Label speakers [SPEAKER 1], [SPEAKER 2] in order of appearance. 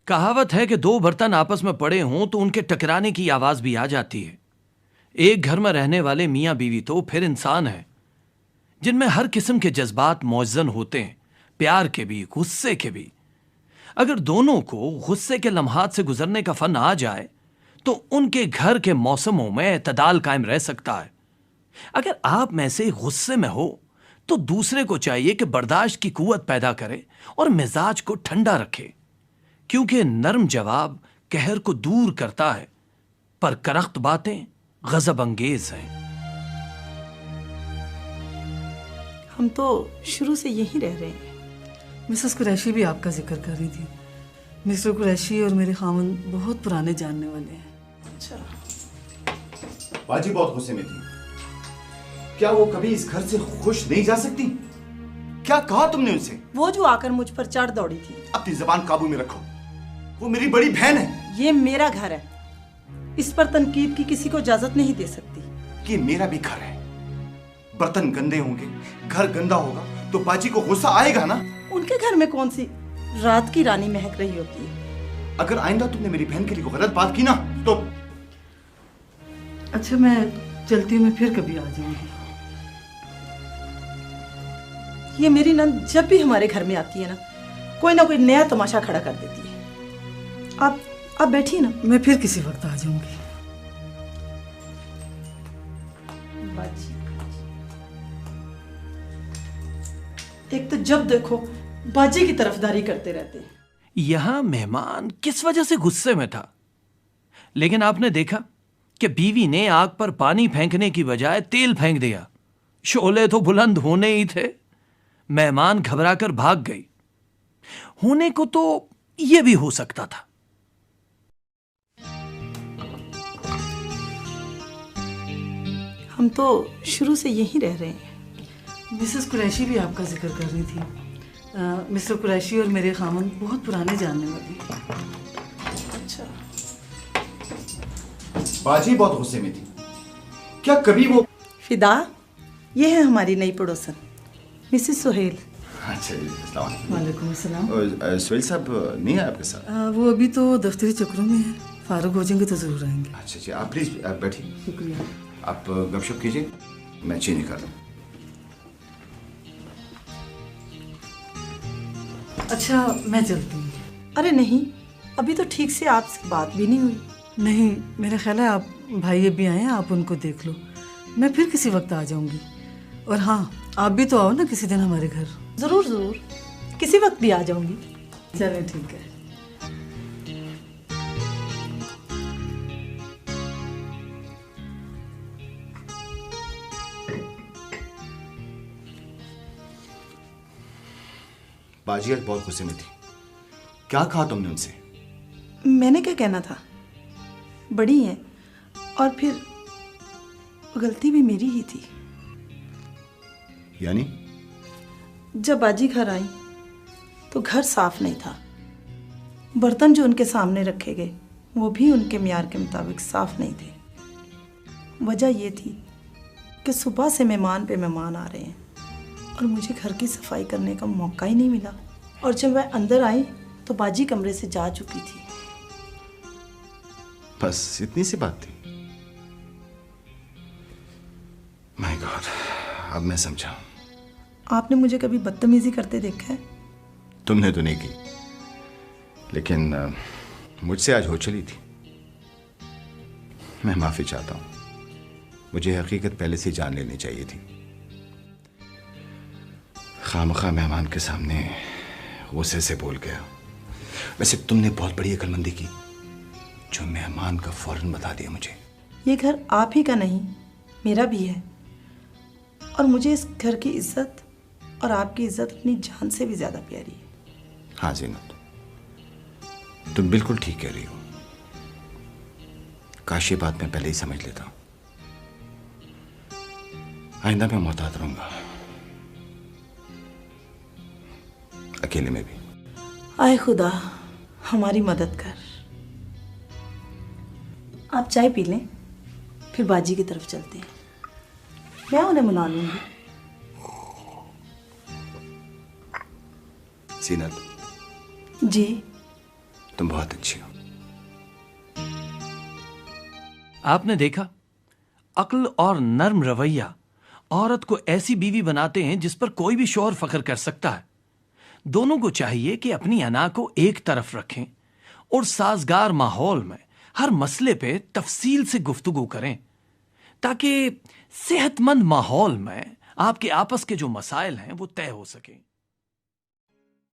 [SPEAKER 1] कहावत है कि दो बर्तन आपस में पड़े हों तो उनके टकराने की आवाज भी आ जाती है। एक घर में रहने वाले मियाँ बीवी तो फिर इंसान है जिनमें हर किस्म के जज्बात मौजन होते हैं, प्यार के भी, गुस्से के भी। अगर दोनों को गुस्से के लम्हात से गुजरने का फन आ जाए तो उनके घर के मौसमों में एतदाल कायम रह सकता है। अगर आप में से गुस्से में हो तो दूसरे को चाहिए कि बर्दाश्त की कुव्वत पैदा करे और मिजाज को ठंडा रखे, क्योंकि नरम जवाब कहर को दूर करता है, पर करख्त बातें गजब अंगेज हैं।
[SPEAKER 2] हम तो शुरू से यहीं रह रहे हैं।
[SPEAKER 3] मिसेस कुरैशी भी आपका जिक्र कर रही थी। मिस्टर कुरैशी और मेरे खामन बहुत पुराने जानने वाले हैं।
[SPEAKER 2] अच्छा,
[SPEAKER 4] बाजी बहुत गुस्से में थी। क्या वो कभी इस घर से खुश नहीं जा सकती? क्या कहा तुमने उनसे?
[SPEAKER 2] वो जो आकर मुझ पर चढ़ दौड़ी थी।
[SPEAKER 4] अपनी जबान काबू में रखो, वो मेरी बड़ी बहन है।
[SPEAKER 2] ये मेरा घर है, इस पर तनकीद की किसी को इजाजत नहीं दे सकती।
[SPEAKER 4] ये मेरा भी घर है। बर्तन गंदे होंगे, घर गंदा होगा तो बाजी को गुस्सा आएगा ना।
[SPEAKER 2] उनके घर में कौन सी रात की रानी महक रही होती है।
[SPEAKER 4] अगर आइंदा तुमने मेरी बहन के लिए कोई गलत बात की ना तो।
[SPEAKER 3] अच्छा, मैं चलती हूँ, मैं फिर कभी आ जाऊंगी।
[SPEAKER 2] ये मेरी नंद जब भी हमारे घर में आती है ना कोई नया तमाशा खड़ा कर देती है। आप बैठिए ना।
[SPEAKER 3] मैं फिर किसी वक्त आ जाऊंगी।
[SPEAKER 2] बाजी, एक तो जब देखो बाजी की तरफदारी करते रहते हैं।
[SPEAKER 1] यहां मेहमान किस वजह से गुस्से में था, लेकिन आपने देखा कि बीवी ने आग पर पानी फेंकने की बजाय तेल फेंक दिया। शोले तो बुलंद होने ही थे। मेहमान घबराकर भाग गई। होने को तो यह भी हो सकता था।
[SPEAKER 2] हम तो शुरू से यहीं रह रहे हैं।
[SPEAKER 3] मिसेस कुरैशी भी आपका जिक्र कर रही थी। मिस्टर कुरैशी और मेरे खामन बहुत पुराने जानने वाले हैं।
[SPEAKER 2] अच्छा,
[SPEAKER 4] बाजी बहुत गुस्से में थी। क्या कभी वो।
[SPEAKER 2] फिदा, ये है हमारी नई पड़ोसन मिसेस सुहेल।
[SPEAKER 4] अच्छा जी, अस्सलाम वालेकुम।
[SPEAKER 3] वालेकुम अस्सलाम।
[SPEAKER 4] सुहेल साहब नहीं है आपके साथ?
[SPEAKER 3] वो अभी तो दफ्तरी चक्रों में है, फारूक हो जाएंगे तो जरूर आएंगे।
[SPEAKER 4] अच्छा जी, आप प्लीज बैठिए।
[SPEAKER 3] शुक्रिया।
[SPEAKER 4] आप गपशप कीजिए, मैं चीनी कर दूँ।
[SPEAKER 3] अच्छा, मैं चलती हूँ।
[SPEAKER 2] अरे नहीं, अभी तो ठीक से आपसे बात भी नहीं हुई।
[SPEAKER 3] नहीं, मेरा ख्याल है आप भाई अभी आए हैं, आप उनको देख लो। मैं फिर किसी वक्त आ जाऊंगी। और हाँ, आप भी तो आओ ना किसी दिन हमारे घर।
[SPEAKER 2] जरूर जरूर, किसी वक्त भी आ जाऊंगी।
[SPEAKER 3] चले, ठीक है।
[SPEAKER 4] बाजी आज बहुत गुस्से में थी। क्या कहा तुमने उनसे?
[SPEAKER 2] मैंने क्या कहना था, बड़ी हैं और फिर गलती भी मेरी ही थी।
[SPEAKER 4] यानी?
[SPEAKER 2] जब बाजी घर आई तो घर साफ नहीं था। बर्तन जो उनके सामने रखे गए वो भी उनके मियार के मुताबिक साफ नहीं थे। वजह ये थी कि सुबह से मेहमान पे मेहमान आ रहे हैं और मुझे घर की सफाई करने का मौका ही नहीं मिला। और जब मैं अंदर आई तो बाजी कमरे से जा चुकी थी।
[SPEAKER 4] बस इतनी सी बात थी? माय गॉड, अब मैं समझा।
[SPEAKER 2] आपने मुझे कभी बदतमीजी करते देखा है?
[SPEAKER 4] तुमने तो नहीं की, लेकिन मुझसे आज हो चली थी। मैं माफी चाहता हूं। मुझे हकीकत पहले से जान लेनी चाहिए थी। खामखा मेहमान के सामने गुस्से से बोल गया। वैसे तुमने बहुत बड़ी अक्लमंदी की जो मेहमान का फौरन बता दिया मुझे।
[SPEAKER 2] ये घर आप ही का नहीं, मेरा भी है। और मुझे इस घर की इज्जत और आपकी इज्जत अपनी जान से भी ज्यादा प्यारी है।
[SPEAKER 4] हाँ ज़ीनत, तुम बिल्कुल ठीक कह रही हो। काश ये बात मैं पहले ही समझ लेता। आइंदा मैं मोहतात रहूंगा, अकेले में भी।
[SPEAKER 2] आए खुदा, हमारी मदद कर। आप चाय पी लें, फिर बाजी की तरफ चलते हैं। मैं उन्हें मना लूंगी।
[SPEAKER 4] ज़ीनत,
[SPEAKER 2] जी।
[SPEAKER 4] तुम बहुत अच्छी हो।
[SPEAKER 1] आपने देखा, अक्ल और नर्म रवैया औरत को ऐसी बीवी बनाते हैं जिस पर कोई भी शौहर फख्र कर सकता है। दोनों को चाहिए कि अपनी अना को एक तरफ रखें और साजगार माहौल में हर मसले पे तफसील से गुफ्तगू करें, ताकि सेहतमंद माहौल में आपके आपस के जो मसाइल हैं वो तय हो सकें।